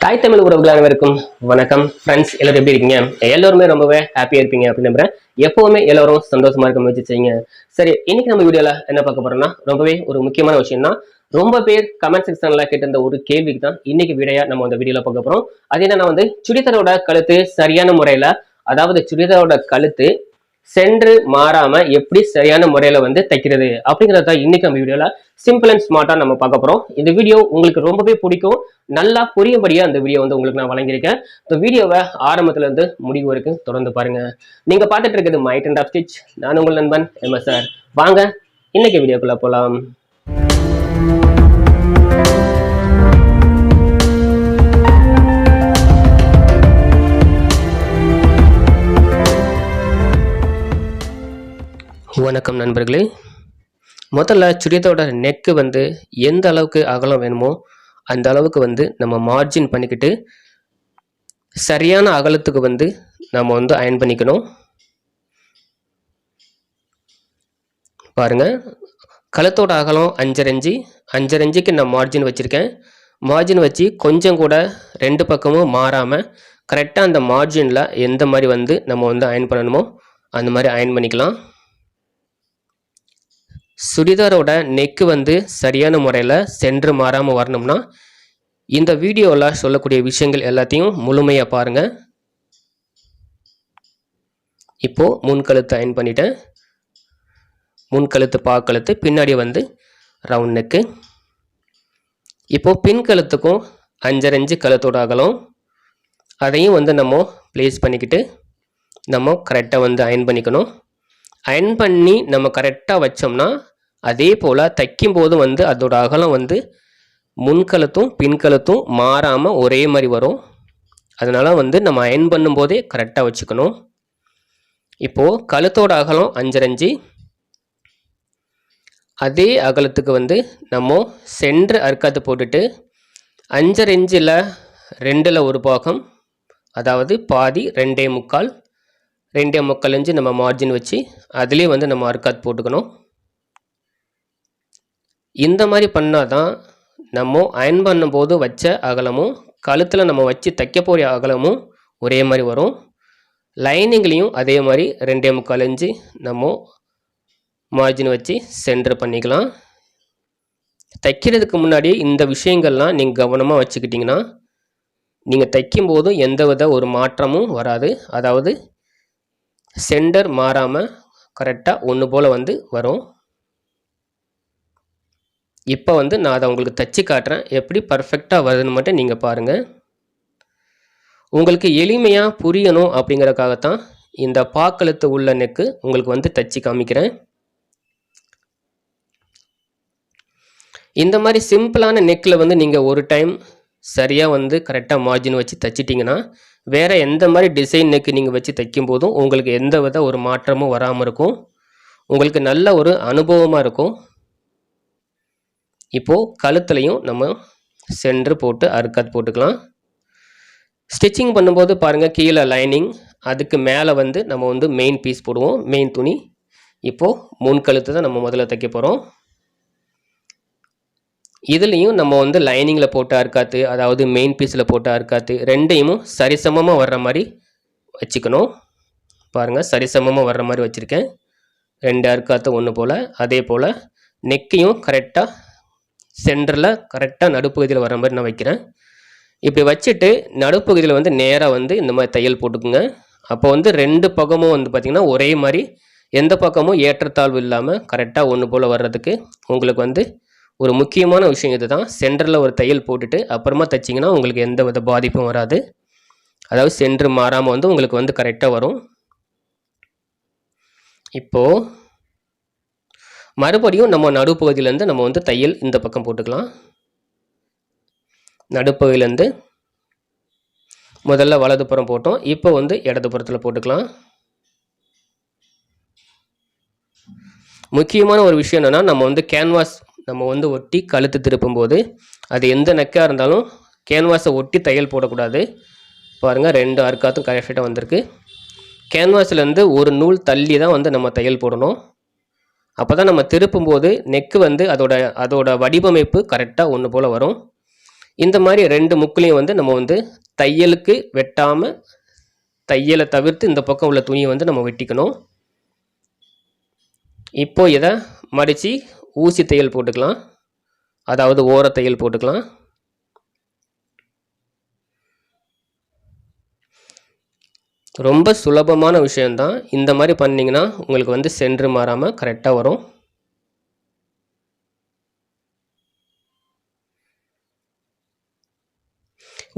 தாய் தமிழ் உறவுகள் அனைவருக்கும் வணக்கம். ஃப்ரெண்ட்ஸ் எல்லாரும் எப்படி இருக்கீங்க? எல்லாருமே ரொம்பவே ஹாப்பியா இருப்பீங்க அப்படின்னு நம்புறேன். எப்பவுமே எல்லாரும் சந்தோஷமா இருக்க முயற்சி செய்யுங்க. சரி, இன்னைக்கு நம்ம வீடியோல என்ன பார்க்க போறோம்னா ரொம்பவே ஒரு முக்கியமான விஷயம் தான். ரொம்ப பேர் கமெண்ட் செக்ஷன்ல கேட்டிருந்த ஒரு கேள்விக்கு தான் இன்னைக்கு விடையா நம்ம அந்த வீடியோல பார்க்க போறோம். அது என்னன்னா சுடிதாரோட கழுத்து சரியான முறையில, அதாவது சுடிதாரோட கழுத்து சென்று மாறாம எப்படி சரியான முறையில தைக்கிறது அப்படிங்கறத இன்னைக்கு நம்ம வீடியோல சிம்பிள் அண்ட் ஸ்மார்ட்டா நம்ம பார்க்க போறோம். இந்த வீடியோ உங்களுக்கு ரொம்பவே பிடிக்கும். நல்லா புரியும்படியா அந்த வீடியோ உங்களுக்கு நான் வழங்கியிருக்கேன். இந்த வீடியோவை ஆரம்பத்துல இருந்து முடிவு வரைக்கும் தொடர்ந்து பாருங்க. நீங்க பார்த்துட்டு இருக்கிறது மை டெண்ட் ஆஃப் ஸ்டிச். நான் உங்கள் நண்பன் சார். வாங்க இன்னைக்கு வீடியோக்குள்ள போலாம். வணக்கம் நண்பர்களே. முதல்ல சுடிதாரோட நெக்கு எந்த அளவுக்கு அகலம் வேணுமோ அந்த அளவுக்கு நம்ம மார்ஜின் பண்ணிக்கிட்டு சரியான அகலத்துக்கு நம்ம அயன் பண்ணிக்கணும். பாருங்க, கழுத்தோட அகலம் 5.5 இன்ச்சு. 5.5 இன்ச்சுக்கு நான் மார்ஜின் வச்சுருக்கேன். மார்ஜின் வச்சு கொஞ்சம் கூட ரெண்டு பக்கமும் மாறாமல் கரெக்டாக அந்த மார்ஜினில் எந்த மாதிரி நம்ம அயன் பண்ணணுமோ அந்த மாதிரி அயன் பண்ணிக்கலாம். சுடிதாரோட நெக்கு சரியான முறையில் சென்று மாறாமல் வரணும்னா இந்த வீடியோவில் சொல்லக்கூடிய விஷயங்கள் எல்லாத்தையும் முழுமையாக பாருங்கள். இப்போது முன்கழுத்து அயன் பண்ணிட்டேன். முன்கழுத்து பாக்கழுத்து பின்னாடி ரவுண்ட் நெக்கு. இப்போது பின் கழுத்துக்கும் 5.5 இன்ச்சு கழுத்தோட அகலம், அதையும் நம்ம ப்ளேஸ் பண்ணிக்கிட்டு நம்ம கரெக்டாக அயன் பண்ணிக்கணும். அயன் பண்ணி நம்ம கரெக்டாக வச்சோம்னா அதே போல் தைக்கும் போது அதோட அகலம் முன்கழுத்தும் பின்கழுத்தும் மாறாமல் ஒரே மாதிரி வரும். அதனால் நம்ம அயன் பண்ணும்போதே கரெக்டாக வச்சுக்கணும். இப்போது கழுத்தோட அகலம் 5.5 இன்ச்சு. அதே அகலத்துக்கு நம்ம சென்டர் அர்க்காத்து போட்டுட்டு 5.5 இன்ச்சில் 2ல் 1 பாகம், அதாவது பாதி 2.75 2.75 இன்ச்சு நம்ம மார்ஜின் வச்சு அதுலேயே நம்ம அர்க்காத் போட்டுக்கணும். இந்த மாதிரி பண்ணால் தான் நம்ம அயன் பண்ணும்போது வச்ச அகலமும் கழுத்தில் நம்ம வச்சு தைக்க போகிற அகலமும் ஒரே மாதிரி வரும். லைனிங்லேயும் அதே மாதிரி 2.75 இன்ச்சு நம்ம மார்ஜின் வச்சு சென்டர் பண்ணிக்கலாம். தைக்கிறதுக்கு முன்னாடி இந்த விஷயங்கள்லாம் நீங்கள் கவனமாக வச்சுக்கிட்டிங்கன்னா நீங்கள் தைக்கும் போதும் எந்தவித ஒரு மாற்றமும் வராது. அதாவது சென்டர் மாறாமல் கரெக்டாக ஒன்று போல் வரும். இப்போ நான் அதை உங்களுக்கு தச்சு காட்டுறேன். எப்படி பர்ஃபெக்டாக வருதுன்னு மட்டும் நீங்கள் பாருங்கள். உங்களுக்கு எளிமையாக புரியணும் அப்படிங்கிறதுக்காகத்தான் இந்த பாக்கழுத்து உள்ள நெக்கு உங்களுக்கு தச்சு காமிக்கிறேன். இந்த மாதிரி சிம்பிளான நெக்கில் நீங்கள் ஒரு டைம் சரியாக கரெக்டாக மார்ஜின் வச்சு தைச்சிட்டிங்கன்னா வேறு எந்த மாதிரி டிசைன் நெக்கு நீங்கள் வச்சு தைக்கும் போதும் உங்களுக்கு எந்த வித ஒரு மாற்றமும் வராமல் இருக்கும். உங்களுக்கு நல்ல ஒரு அனுபவமாக இருக்கும். இப்போது கழுத்துலையும் நம்ம சென்டர் போட்டு அர்க்காத் போட்டுக்கலாம். ஸ்டிச்சிங் பண்ணும்போது பாருங்கள், கீழே லைனிங், அதுக்கு மேலே நம்ம மெயின் பீஸ் போடுவோம், மெயின் துணி. இப்போது முன் கழுத்து தான் நம்ம முதல்ல தைக்க போகிறோம். இதுலேயும் நம்ம லைனிங்கில் போட்ட அர்க்காத்து, அதாவது மெயின் பீஸில் போட்ட அர்க்காத்து ரெண்டையும் சரிசமமாக வர்ற மாதிரி வச்சுக்கணும். பாருங்கள், சரிசமமாக வர்ற மாதிரி வச்சுருக்கேன். 2 அர்க்காத்து ஒன்று போல். அதே போல் நெக்கையும் கரெக்டாக சென்டரில் கரெக்டாக நடுப்பகுதியில் வர மாதிரி நான் வைக்கிறேன். இப்படி வச்சுட்டு நடுப்பகுதியில் நேராக இந்த மாதிரி தையல் போட்டுக்குங்க. அப்போ 2 பக்கமும் பார்த்திங்கன்னா ஒரே மாதிரி, எந்த பக்கமும் ஏற்றத்தாழ்வு இல்லாமல் கரெக்டாக ஒன்று போல் வர்றதுக்கு உங்களுக்கு ஒரு முக்கியமான விஷயம் இது தான். சென்டரில் ஒரு தையல் போட்டுட்டு அப்புறமா தைச்சிங்கன்னா உங்களுக்கு எந்த வித பாதிப்பும் வராது. அதாவது சென்டர் மாறாமல் உங்களுக்கு கரெக்டாக வரும். இப்போது மறுபடியும் நம்ம நடுப்பகுதியிலேருந்து நம்ம தையல் இந்த பக்கம் போட்டுக்கலாம். நடுப்பகுதியிலேருந்து முதல்ல வலதுபுறம் போட்டோம். இப்போ இடதுபுறத்தில் போட்டுக்கலாம். முக்கியமான ஒரு விஷயம் என்னென்னா, நம்ம கேன்வாஸ் நம்ம ஒட்டி கழுத்து திருப்பும்போது அது எந்த நெக்காக இருந்தாலும் கேன்வாஸை ஒட்டி தையல் போடக்கூடாது. பாருங்கள், 2 அர்க்காத்தும் கரெக்டாக வந்திருக்கு. கேன்வாஸ்லேருந்து ஒரு நூல் தள்ளி தான் நம்ம தையல் போடணும். அப்போ தான் நம்ம திருப்பும்போது நெக்கு அதோட வடிவமைப்பு கரெக்டாக ஒன்று போல் வரும். இந்த மாதிரி 2 முக்குலையும் வந்து நம்ம வந்து தையலுக்கு வெட்டாமல் தையலை தவிர்த்து இந்த பக்கம் உள்ள துணியை வந்து நம்ம வெட்டிக்கணும். இப்போ இதை மடித்து ஊசி தையல் போட்டுக்கலாம், அதாவது ஓர தையல் போட்டுக்கலாம். ரொம்ப சுலபமான விஷயம்தான். இந்த மாதிரி பண்ணிங்கன்னா உங்களுக்கு வந்து சென்று மாறாமல் கரெக்டாக வரும்.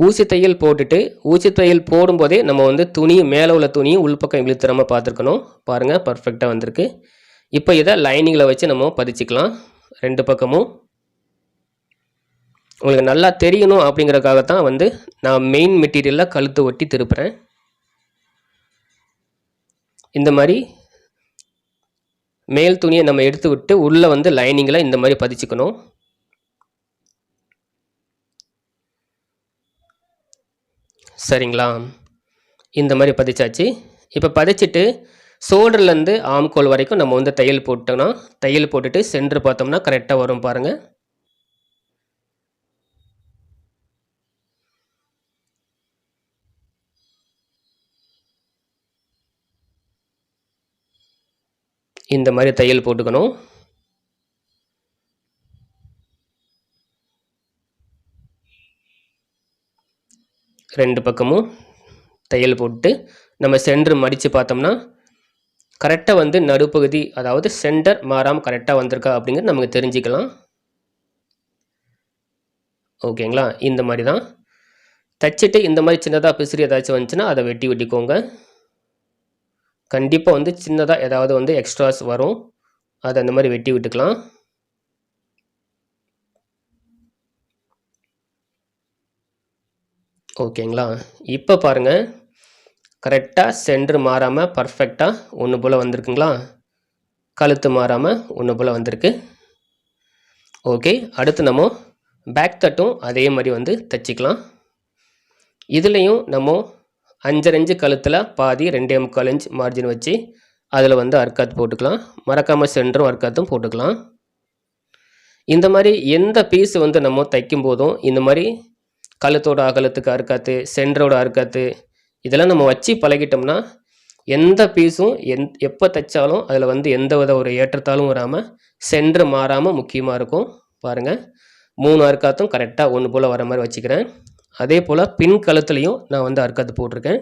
ஊசி தையல் போட்டுட்டு ஊசி தையல் போடும்போதே நம்ம வந்து துணி மேலே உள்ள துணியை உள்பக்கம் இழுத்துறாமல் பார்த்துருக்கணும். பாருங்கள், பர்ஃபெக்டாக வந்திருக்கு. இப்போ இதை லைனிங்கில் வச்சு நம்ம பதிச்சிக்கலாம் 2 பக்கமும். உங்களுக்கு நல்லா தெரியணும் அப்படிங்கிறதுக்காகத்தான் வந்து நான் மெயின் மெட்டீரியலில் கழுத்து ஒட்டி திருப்புறேன். இந்த மாதிரி மேல் துணியை நம்ம எடுத்து விட்டு உள்ளே வந்து லைனிங்கில் இந்த மாதிரி பதிச்சுக்கணும். சரிங்களா? இந்த மாதிரி பதிச்சாச்சு. இப்போ பதிச்சுட்டு ஷோல்டர்லேருந்து ஆம்கோல் வரைக்கும் நம்ம வந்து தையல் போட்டோம்னா, தையல் போட்டுட்டு சென்டர் பார்த்தோம்னா கரெக்டாக வரும் பாருங்கள். இந்த மாதிரி தையல் போட்டுக்கணும். ரெண்டு பக்கமும் தையல் போட்டு நம்ம சென்டர் மடித்து பார்த்தோம்னா கரெக்டாக வந்து நடுப்பகுதி, அதாவது சென்டர் மாறாமல் கரெக்டாக வந்திருக்கா அப்படிங்கிறது நமக்கு தெரிஞ்சுக்கலாம். ஓகேங்களா? இந்த மாதிரி தான் தைச்சிட்டு இந்த மாதிரி சின்னதாக பிசிறி ஏதாச்சும் வந்துச்சுன்னா அதை வெட்டிக்கோங்க. கண்டிப்பாக வந்து சின்னதாக ஏதாவது வந்து எக்ஸ்ட்ராஸ் வரும், அதை அந்த மாதிரி வெட்டி விட்டுக்கலாம். ஓகேங்களா? இப்போ பாருங்கள், கரெக்டாக சென்டர் மாறாமல் பர்ஃபெக்டாக ஒன்று போல் வந்திருக்குங்களா? கழுத்து மாறாமல் ஒன்று போல் வந்திருக்கு. ஓகே, அடுத்து நம்ம பேக் தட்டும் அதே மாதிரி வந்து தைச்சிக்கலாம். இதுலேயும் நம்ம 5.5 இன்ச்சு கழுத்தில் பாதி 2.25 இன்ச் மார்ஜின் வச்சு அதில் வந்து அர்க்காத் போட்டுக்கலாம். மறக்காமல் சென்டரும் அர்க்காத்தும் போட்டுக்கலாம். இந்த மாதிரி எந்த பீஸ் வந்து நம்ம தைக்கும் போதும் இந்த மாதிரி கழுத்தோட அகலத்துக்கு அர்க்காத்து, சென்டரோட அர்க்காத்து இதெல்லாம் நம்ம வச்சு பழகிட்டோம்னா எந்த பீஸும் எப்போ தைச்சாலும் அதில் வந்து எந்த வித ஒரு ஏற்றத்தாலும் வராமல் சென்டர் மாறாமல் முக்கியமாக இருக்கும். பாருங்கள், 3 அர்க்காத்தும் கரெக்டாக ஒன்று போல் வர மாதிரி வச்சுக்கிறேன். அதே போல் பின் கழுத்துலையும் நான் வந்து அர்க்காத்து போட்டிருக்கேன்.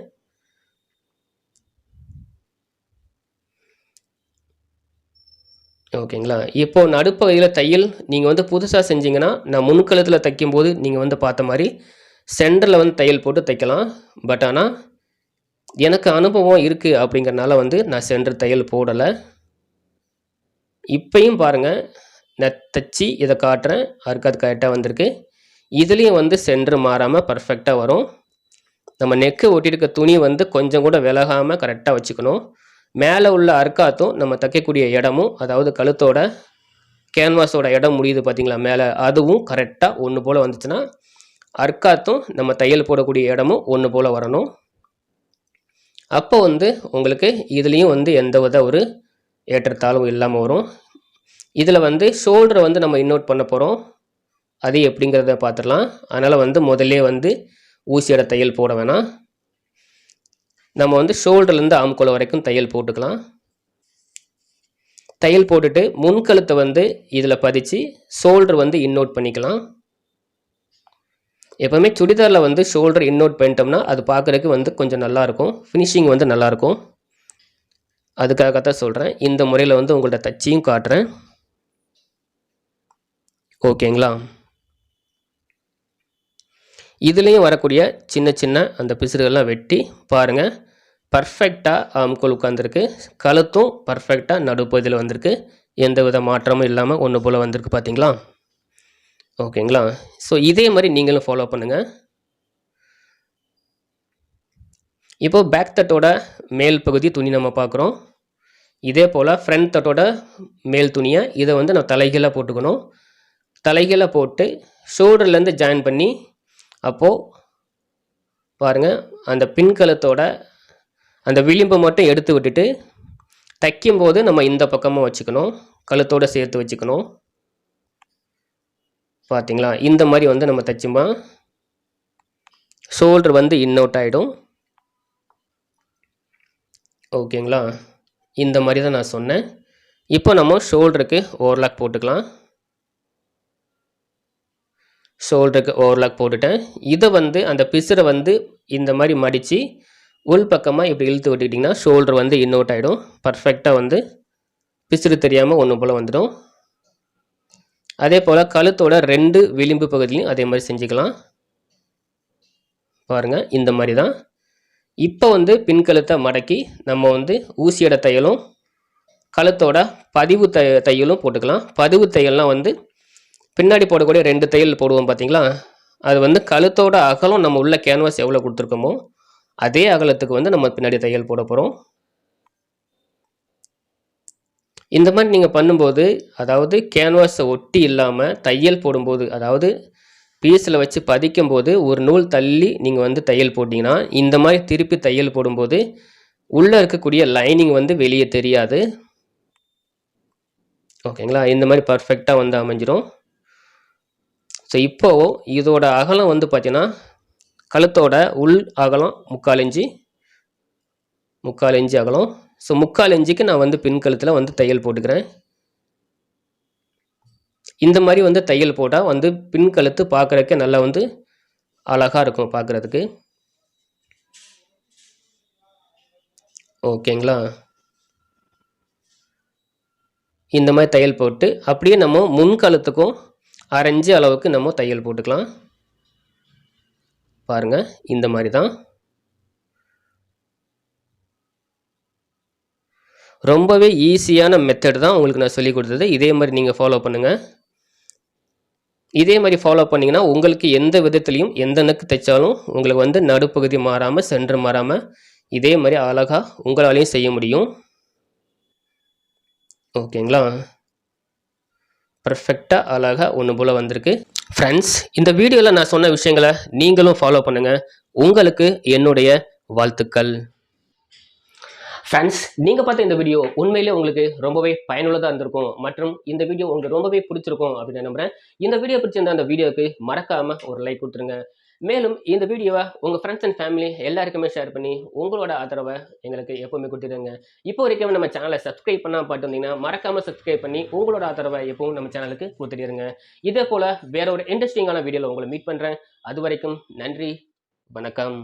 ஓகேங்களா? இப்போது நடுப்பகுதியில் தையல் நீங்கள் வந்து புதுசாக செஞ்சிங்கன்னா நான் முன்கழுத்தில் தைக்கும்போது நீங்கள் வந்து பார்த்த மாதிரி சென்டரில் வந்து தையல் போட்டு தைக்கலாம். பட் ஆனால் எனக்கு அனுபவம் இருக்குது அப்படிங்கிறனால வந்து நான் சென்டர் தையல் போடலை. இப்பையும் பாருங்கள், நான் தைச்சி இதை காட்டுறேன். அர்க்காத் கரெக்டாக வந்திருக்கு. இதுலேயும் வந்து சென்டர் மாறாமல் பர்ஃபெக்டாக வரும். நம்ம நெக்கு ஒட்டியிருக்க துணி வந்து கொஞ்சம் கூட விலகாமல் கரெக்டாக வச்சுக்கணும். மேலே உள்ள அர்க்காத்தும் நம்ம தைக்கக்கூடிய இடமும், அதாவது கழுத்தோட கேன்வாஸோட இடம் முடியுது பார்த்தீங்களா மேலே, அதுவும் கரெக்டாக ஒன்று போல் வந்துச்சுன்னா அர்க்காத்தும் நம்ம தையல் போடக்கூடிய இடமும் ஒன்று போல் வரணும். அப்போ வந்து உங்களுக்கு இதுலேயும் வந்து எந்த வித ஒரு ஏற்றத்தாழ்வும் இல்லாமல் வரும். இதில் வந்து ஷோல்டரை வந்து நம்ம இன்னோட் பண்ண போகிறோம். அது எப்படிங்கிறத பார்த்துடலாம். அதனால் வந்து முதல்ல வந்து ஊசியோட தையல் போட வேணாம். நம்ம வந்து ஷோல்டர்லேருந்து ஆம்கோல் வரைக்கும் தையல் போட்டுக்கலாம். தையல் போட்டுட்டு முன்கழுத்தை வந்து இதில் பதிச்சு ஷோல்டர் வந்து இன்னோட் பண்ணிக்கலாம். எப்போவுமே சுடிதாரில் வந்து ஷோல்டர் இன்னோட் பண்ணிட்டோம்னா அது பார்க்குறதுக்கு வந்து கொஞ்சம் நல்லாயிருக்கும், ஃபினிஷிங் வந்து நல்லாயிருக்கும். அதுக்காகத்தான் சொல்கிறேன். இந்த முறையில் வந்து உங்கள்கிட்ட தச்சியும் காட்டுறேன். ஓகேங்களா? இதுலேயும் வரக்கூடிய சின்ன சின்ன அந்த பிசுறுகள்லாம் வெட்டி பாருங்கள், பர்ஃபெக்டாக ஆம்கோல் உட்காந்துருக்கு. கழுத்தும் பர்ஃபெக்டாக நடுப்பகுதியில் வந்திருக்கு. எந்த வித மாற்றமும் இல்லாமல் ஒன்று போல் வந்திருக்கு பார்த்தீங்களா? ஓகேங்களா? ஸோ இதே மாதிரி நீங்களும் ஃபாலோ பண்ணுங்கள். இப்போது பேக் தட்டோட மேல் பகுதி துணி நம்ம பார்க்குறோம். இதே போல் ஃப்ரண்ட் தட்டோட மேல் துணியை இதை வந்து நான் தலைகீழாக போட்டுக்கணும். தலைகீழாக போட்டு ஷோல்டர்லேருந்து ஜாயின் பண்ணி அப்போது பாருங்கள், அந்த பின்கழுத்தோட அந்த விளிம்பை மட்டும் எடுத்து விட்டுட்டு தைக்கும்போது நம்ம இந்த பக்கமாக வச்சுக்கணும், கழுத்தோடு சேர்த்து வச்சுக்கணும். பார்த்தீங்களா? இந்த மாதிரி வந்து நம்ம தைச்சுமா ஷோல்டர் வந்து இன் அவுட் ஆகிடும். ஓகேங்களா, இந்த மாதிரி தான் நான் சொன்னேன். இப்போ நம்ம ஷோல்டருக்கு ஓவர்லாக் போட்டுக்கலாம். ஷோல்டருக்கு ஓவர்லாக் போட்டுட்டேன். இதை வந்து அந்த பிசுரை வந்து இந்த மாதிரி மடித்து உள் பக்கமாக இப்படி இழுத்து விட்டுக்கிட்டிங்கன்னா ஷோல்டர் வந்து இன் அவுட் ஆகிடும். பர்ஃபெக்டாக வந்து பிசுறு தெரியாமல் ஒன்று போல் வந்துடும். அதே போல் கழுத்தோட 2 விளிம்பு பகுதியும் அதே மாதிரி செஞ்சுக்கலாம். பாருங்கள், இந்த மாதிரி தான். இப்போ வந்து பின்கழுத்தை மடக்கி நம்ம வந்து ஊசியோட தையலும் கழுத்தோட பதிவு தையலும் போட்டுக்கலாம். பதிவு தையல்னால் வந்து பின்னாடி போடக்கூடிய 2 தையல் போடுவோம் பார்த்தீங்களா, அது வந்து கழுத்தோட அகலம் நம்ம உள்ள கேன்வாஸ் எவ்வளோ கொடுத்துருக்கோமோ அதே அகலத்துக்கு வந்து நம்ம பின்னாடி தையல் போட போகிறோம். இந்த மாதிரி நீங்கள் பண்ணும்போது, அதாவது கேன்வாஸை ஒட்டி இல்லாமல் தையல் போடும்போது, அதாவது பீஸில் வச்சு பதிக்கும் போது ஒரு நூல் தள்ளி நீங்கள் வந்து தையல் போட்டிங்கன்னா இந்த மாதிரி திருப்பி தையல் போடும்போது உள்ளே இருக்கக்கூடிய லைனிங் வந்து வெளியே தெரியாது. ஓகேங்களா, இந்த மாதிரி பர்ஃபெக்டாக வந்து அமைஞ்சிடும். ஸோ இப்போது இதோட அகலம் வந்து பார்த்தீங்கன்னா கழுத்தோட உள் அகலம் 3/4 இன்ச்சு அகலம். ஸோ 3/4 இன்ச்சுக்கு நான் வந்து பின் கழுத்தில் வந்து தையல் போட்டுக்கிறேன். இந்த மாதிரி வந்து தையல் போட்டால் வந்து பின் கழுத்து பார்க்குறதுக்கு நல்லா வந்து அழகாக இருக்கும் பார்க்குறதுக்கு. ஓகேங்களா, இந்த மாதிரி தையல் போட்டு அப்படியே நம்ம முன் கழுத்துக்கும் 1/2 இன்ச்சு அளவுக்கு நம்ம தையல் போட்டுக்கலாம். பாருங்கள், இந்த மாதிரி தான். ரொம்பவே ஈஸியான மெத்தட் தான் உங்களுக்கு நான் சொல்லி கொடுத்தது. இதே மாதிரி நீங்கள் ஃபாலோ பண்ணுங்கள். இதே மாதிரி ஃபாலோ பண்ணிங்கன்னா உங்களுக்கு எந்த விதத்துலையும் எந்த நெக்கு தைச்சாலும் உங்களுக்கு வந்து நடுப்பகுதி மாறாமல் சென்டர் மாறாமல் இதே மாதிரி அழகாக உங்களாலையும் செய்ய முடியும். ஓகேங்களா, பர்ஃபெக்டாக அழகாக ஒன்று போல் வந்திருக்கு. ஃப்ரெண்ட்ஸ், இந்த வீடியோவில் நான் சொன்ன விஷயங்களை நீங்களும் ஃபாலோ பண்ணுங்கள். உங்களுக்கு என்னுடைய வாழ்த்துக்கள். ஃப்ரெண்ட்ஸ், நீங்கள் பார்த்த இந்த வீடியோ உண்மையிலே உங்களுக்கு ரொம்பவே பயனுள்ளதாக இருந்திருக்கும் மற்றும் இந்த வீடியோ உங்களுக்கு ரொம்பவே பிடிச்சிருக்கும் அப்படின்னு நம்புகிறேன். இந்த வீடியோ பிடிச்சிருந்தா அந்த வீடியோவுக்கு மறக்காமல் ஒரு லைக் கொடுத்துருங்க. மேலும் இந்த வீடியோவை உங்கள் ஃப்ரெண்ட்ஸ் அண்ட் ஃபேமிலி எல்லாருக்குமே ஷேர் பண்ணி உங்களோட ஆதரவை எங்களுக்கு எப்போவுமே கொடுத்துருங்க. இப்போ வரைக்கும் நம்ம சேனலை சப்ஸ்கிரைப் பண்ணால் பார்த்துருந்தீங்கன்னா மறக்காமல் சப்ஸ்கிரைப் பண்ணி உங்களோட ஆதரவை எப்பவும் நம்ம சேனலுக்கு கொடுத்துருங்க. இதே போல் வேற ஒரு இன்ட்ரெஸ்டிங்கான வீடியோவில் உங்களை மீட் பண்ணுறேன். அது வரைக்கும் நன்றி, வணக்கம்.